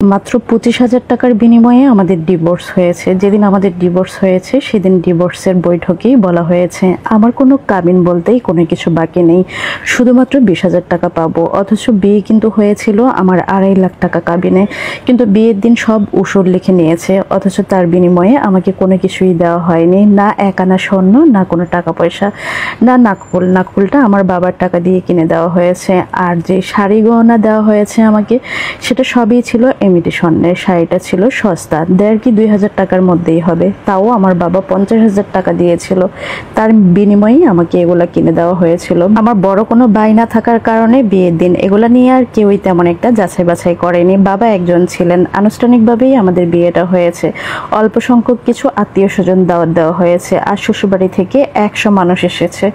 মাত্র 25,000 টাকার বিনিময়ে আমাদের ডিভোর্স হয়েছে। যেদিন আমাদের ডিভোর্স হয়েছে সেদিন ডিভোর্সের বৈঠকেই বলা হয়েছে আমার কোনো কাবিন বলতেই কোনো কিছু বাকি নেই, শুধুমাত্র 20,000 টাকা পাবো। অথচ বিয়ে কিন্তু হয়েছিল আমার 2.5 লাখ টাকা কাবিনে, কিন্তু বিয়ের দিন সব উসুর লিখে নিয়েছে, অথচ তার বিনিময়ে আমাকে কোনো কিছুই দেওয়া হয়নি। না 1 আনা স্বর্ণ, না কোনো টাকা পয়সা, না নাকফুল। নাকফুলটা আমার বাবার টাকা দিয়ে কিনে দেওয়া হয়েছে। আর যে শাড়ি গহনা দেওয়া হয়েছে আমাকে, সেটা সবই ছিল ইমিটেশনের। শাড়িটা ছিল সস্তা, 1.5-2,000 টাকার মধ্যেই হবে। তাও আমার বাবা 50,000 টাকা দিয়েছিল, তার বিনিময়েই আমাকে এগুলা কিনে দেওয়া হয়েছিল। আমার বড় কোনো ভাই না থাকার কারণে বিয়ের দিন এগুলা নিয়ে আর কেউই তেমন একটা যাচাই বাছাই করেনি। বাবা একজন ছিলেন। আনুষ্ঠানিকভাবেই আমাদের বিয়েটা হয়েছে। অল্প সংখ্যক কিছু আত্মীয় স্বজন দাওয়াত দেওয়া হয়েছে, আর শ্বশুরবাড়ি থেকে 100 মানুষ এসেছে।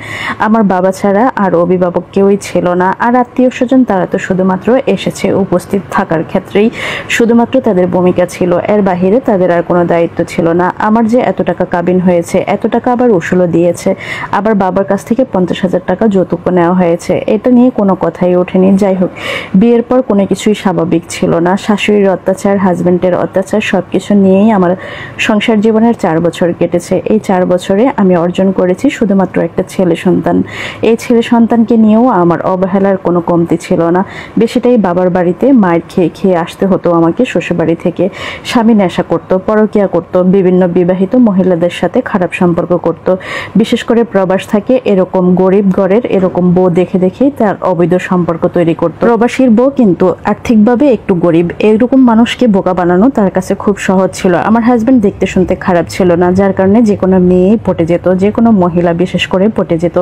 আমার বাবা ছাড়া আর অভিভাবক কেউই ছিল না। আর আত্মীয় স্বজন তারা তো শুধুমাত্র এসেছে উপস্থিত থাকার ক্ষেত্রেই, শুধুমাত্র তাদের ভূমিকা ছিল, এর বাহিরে তাদের আর কোনো দায়িত্ব ছিল না। আমার যে এত টাকা কাবিন হয়েছে, এত টাকা আবার উসুলও দিয়েছে, আবার বাবার কাছ থেকে 50,000 টাকা যৌতুক নেওয়া হয়েছে, এটা নিয়ে কোনো কথাই ওঠেনি। যাই হোক, বিয়ের পর কোনো কিছুই স্বাভাবিক ছিল না। শাশুড়ির অত্যাচার, হাজবেন্ডের অত্যাচার, সব কিছু নিয়েই আমার সংসার জীবনের 4 বছর কেটেছে। এই 4 বছরে আমি অর্জন করেছি শুধুমাত্র একটা ছেলে সন্তান। এই ছেলে সন্তানকে নিয়েও আমার অবহেলার কোনো কমতি ছিল না। বেশিটাই বাবার বাড়িতে মায়ের খেয়ে খেয়ে আসতে হতো আমাকে শ্বশুরবাড়ি থেকে। স্বামী নেশা করত, পরকীয়া করত, বিভিন্ন বিবাহিত মহিলাদের সাথে খারাপ সম্পর্ক করত। বিশেষ করে প্রবাস থাকে এরকম গরিব ঘরের এরকম বউ দেখে দেখেই তার অবৈধ সম্পর্ক তৈরি করত। প্রবাসীর বউ কিন্তু আর্থিকভাবে একটু গরিব, এরকম মানুষকে বোকা বানানো তার কাছে খুব সহজ ছিল। আমার হাজবেন্ড দেখতে শুনতে খারাপ ছিল না, যার কারণে যে কোনো মেয়েই পটে যেত, যে কোনো মহিলা বিশেষ করে পটে যেত।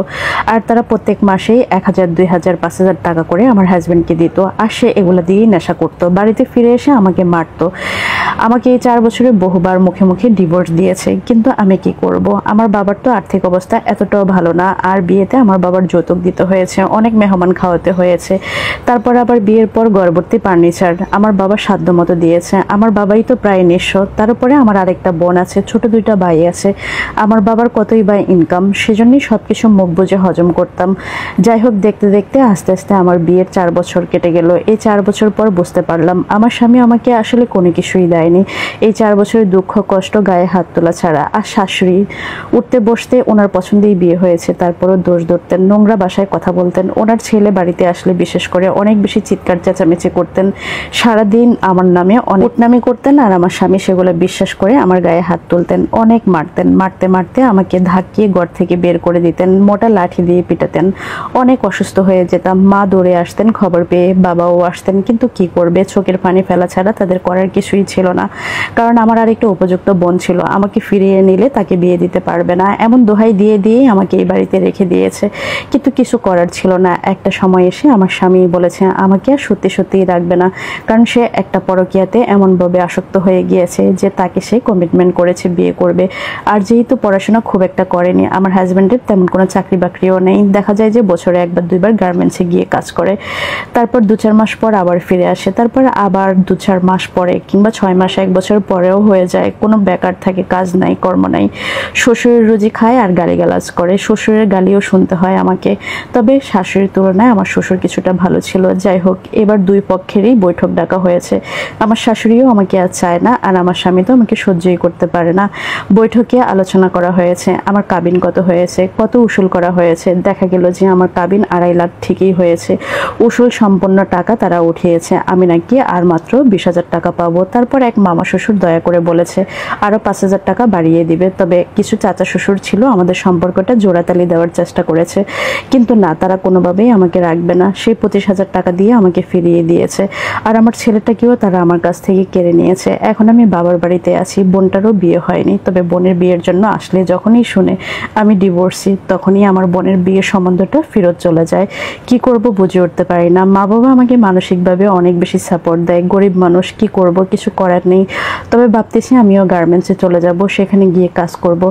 আর তারা প্রত্যেক মাসেই 1,000, 2,000, 5,000 টাকা করে আমার হাজবেন্ডকে দিত, আর সে এগুলো দিয়েই নেশা করতো। বাড়িতে ফিরে এসে আমাকে মারতো। আমাকে এই 4 বছরে বহুবার মুখে মুখে ডিভোর্স দিয়েছে, কিন্তু আমি কি করব? আমার বাবার তো আর্থিক অবস্থা এতটাও ভালো না, আর বিয়েতে আমার বাবার যৌতুক দিতে হয়েছে, অনেক মেহমান খাওয়াতে হয়েছে। তারপর আবার বিয়ের পর গর্ভবতী ফার্নিচার আমার বাবা সাধ্য মতো দিয়েছে। আমার বাবাই তো প্রায় নিঃস্ব, তারপরে আমার আরেকটা বোন আছে, ছোট 2টা ভাই আছে। আমার বাবার কতই বা ইনকাম, সেজন্যই সবকিছু মুখ বুঝে হজম করতাম। যাই হোক, দেখতে দেখতে আস্তে আস্তে আমার বিয়ের 4 বছর কেটে গেল। এই 4 বছর পর বুঝতে পারলাম আমার স্বামী আমাকে আসলে কোনো কিছুই দেয়নি। এই 4 বছরের দুঃখ কষ্ট গায়ে হাত তোলা ছাড়া। আর শাশুড়ি উঠতে বসতে ওনার পছন্দেই বিয়ে হয়েছে, তারপরও দোষ ধরতেন, নোংরা ভাষায় কথা বলতেন। ওনার ছেলে বাড়িতে আসলে বিশেষ করে অনেক বেশি চিৎকার চেঁচামেচি করতেন, সারাদিন আমার নামে অনেক নামি করতেন। আর আমার স্বামী সেগুলো বিশ্বাস করে আমার গায়ে হাত তুলতেন, অনেক মারতেন। মারতে মারতে আমাকে ধাক্কিয়ে ঘর থেকে বের করে দিতেন, মোটা লাঠি দিয়ে পিটাতেন। অনেক অসুস্থ হয়ে যেতাম, মা দৌড়ে আসতেন খবর পেয়ে, বাবাও আসতেন, কিন্তু কি করবে, চোখের পানি ফেলা ছাড়া তাদের করার কিছুই ছিল না। কারণ আমার আর একটা উপযুক্ত বোন ছিল, আমাকে ফিরিয়ে নিলে তাকে বিয়ে দিতে পারবে না, এমন দোহাই দিয়ে দিয়েই আমাকে এই বাড়িতে রেখে দিয়েছে। কিন্তু কিছু করার ছিল না। একটা সময় এসে আমার স্বামী বলেছে আমাকে আর সত্যি সত্যিই রাখবে না, কারণ সে একটা পরকীয়াতে এমনভাবে আসক্ত হয়ে গিয়েছে যে তাকে সে কমিটমেন্ট করেছে বিয়ে করবে। আর যেহেতু পড়াশোনা খুব একটা করেনি, আমার হাজব্যান্ডের তেমন কোনো চাকরি বাকরিও নেই, দেখা যায় যে বছরে 1-2 বার গার্মেন্টসে গিয়ে কাজ করে, তারপর 2-4 মাস পর আবার ফিরে আসে, তারপর আবার 2-4 মাস পরে কিংবা 6 মাস 1 বছর পরেও হয়ে যায়। কোনো বেকার থাকে, কাজ নাই, কর্ম নাই, শ্বশুরের রুজি খায় আর গালিগালাজ করে। শ্বশুরের গালিও শুনতে হয় আমাকে, তবে শাশুড়ির তুলনায় আমার শ্বশুর কিছুটা ভালো ছিল। যাই হোক, এবার 2 পক্ষেরই বৈঠক ডাকা হয়েছে। আমার শাশুড়িও আমাকে আর চায় না, আর আমার স্বামী তো আমাকে সহ্যই করতে পারে না। বৈঠকে আলোচনা করা হয়েছে আমার কাবিন কত হয়েছে, কত উসুল করা হয়েছে। দেখা গেল যে আমার কাবিন 2.5 লাখ ঠিকই হয়েছে, উসুল সম্পূর্ণ টাকা তারা উঠিয়েছে। আমি নাকি আর মাত্র 20,000 টাকা পাবো। তারপর এক মামা শ্বশুর দয়া করে বলেছে আরো 5,000 টাকা বাড়িয়ে দিবে, তবে কিছু চাচা শ্বশুর ছিল আমাদের সম্পর্কটা জোড়াতালি দেওয়ার চেষ্টা করেছে, কিন্তু না, তারা কোনোভাবেই আমাকে রাখবে না। সেই 25,000 টাকা দিয়ে আমাকে ফিরিয়ে দিয়েছে, আর আমার ছেলেটাকেও তারা আমার কাছ থেকে কেড়ে নিয়েছে। এখন আমি বাবার বাড়িতে আছি, বোনটারও বিয়ে হয়নি, তবে বোনের বিয়ের জন্য আসলে যখনই শুনে আমি ডিভোর্সি, তখনই আমার বোনের বিয়ের সম্বন্ধটা ফেরত চলে যায়। কি করব বুঝে উঠতে পারি না। মা বাবা আমাকে মানসিকভাবে অনেক বেশি সাপোর্ট দেয়, গরিব মানুষ, কি করব, কিছু করার নেই। তবে ভাবতেছি আমিও গার্মেন্টসে চলে যাব, সেখানে গিয়ে কাজ করব।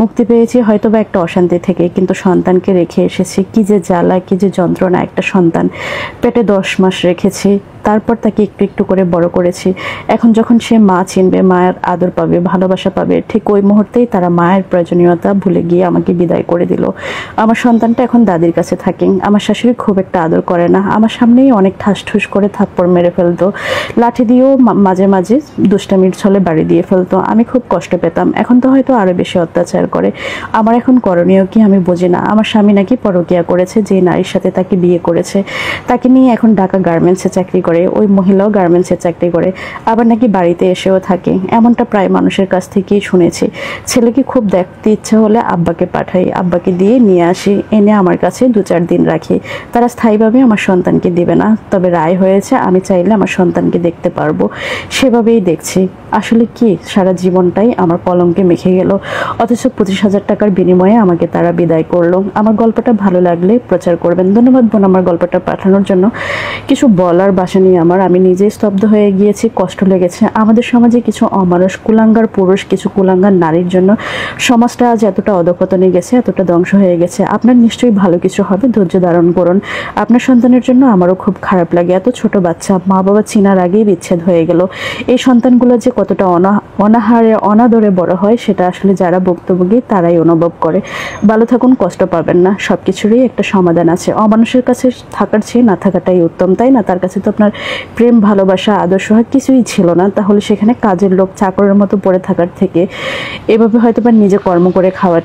মুক্তি পেয়েছি হয়তো বা একটা অশান্তি থেকে, কিন্তু সন্তানকে রেখে এসেছি। কি যে জ্বালা, কি যে যন্ত্রণা। একটা সন্তান পেটে 10 মাস রেখেছি, তারপর তাকে একটু একটু করে বড় করেছি। এখন যখন সে মা চিনবে, মায়ের আদর পাবে, ভালোবাসা পাবে, ঠিক ওই মুহূর্তেই তারা মায়ের প্রয়োজনীয়তা ভুলে গিয়ে আমাকে বিদায় করে দিল। আমার সন্তানটা এখন দাদির কাছে থাকে। আমার শাশুড়ি খুব একটা আদর করে না, আমার সামনেই অনেক ঠাস-ঠুস করে থাপ্পড় মেরে ফেলতো, লাঠি দিয়েও মাঝে মাঝে দুষ্টামির ছলে বাড়ি দিয়ে ফেলতো। আমি খুব কষ্ট পেতাম। এখন তো হয়তো আরো বেশি অত্যাচার করে। আমার এখন করণীয় কি আমি বুঝি না। আমার স্বামী নাকি পরকীয়া করেছে, যে নারীর সাথে তাকে বিয়ে করেছে, তাকে নিয়ে এখন ঢাকা গার্মেন্টসে চাকরি করে। ওই মহিলাও গার্মেন্টসে চাকরি করে, আবার নাকি বাড়িতে এসেও থাকে। এমনটা প্রায় মানুষের কাছ থেকেই শুনেছি। ছেলেকে খুব দেখতে ইচ্ছে হলে আব্বাকে পাঠাই, আব্বাকে দিয়ে নিয়ে আসি, এনে আমার কাছে 2-4 দিন রাখি। তারা স্থায়ীভাবে আমার সন্তানকে দিবে না, তবে রায় হয়েছে আমি চাইলে আমার সন্তানকে দেখতে পারবো। সেভাবেই দেখছি। আসলে কি সারা জীবনটাই আমার কলঙ্কে মেখে গেল, অথচ 25,000 টাকার বিনিময়ে আমাকে তারা বিদায় করলো। আমার গল্পটা ভালো লাগলে প্রচার করবেন। ধন্যবাদ বোন আমার গল্পটা পাঠানোর জন্য। কিছু বলার ভাষা নিয়ে আমি নিজেই স্তব্ধ হয়ে গিয়েছি, কষ্ট লেগেছে। আমাদের সমাজে কিছু অমানুষ কুলাঙ্গার পুরুষ, কিছু কুলাঙ্গার নারীর জন্য সমাজটা আজ এতটা অধঃপতনে গেছে, এতটা ধ্বংস হয়ে গেছে। আপনার নিশ্চয়ই ভালো কিছু হবে, ধৈর্য ধারণ করুন। আপনার সন্তানের জন্য আমারও খুব খারাপ লাগে। এত ছোট বাচ্চা, মা বাবা চিনার আগেই বিচ্ছেদ হয়ে গেল। এই সন্তানগুলো যে কতটা অনাহারে অনাদরে বড় হয়, সেটা আসলে যারা ভুক্তভোগী তারাই অনুভব করে। ভালো থাকুন, কষ্ট পাবেন না। সবকিছুরই একটা সমাধান আছে। অমানুষের কাছে থাকার চেয়ে না থাকাটাই উত্তম, তাই না? তার কাছে তো আপনার প্রেম, ভালোবাসা, আদর্শ কিছুই ছিল না, তাহলে সেখানে কাজের লোক, চাকরের মতো পড়ে থাকার থেকে এভাবে হয়তো বা নিজে কর্ম করে খাওয়া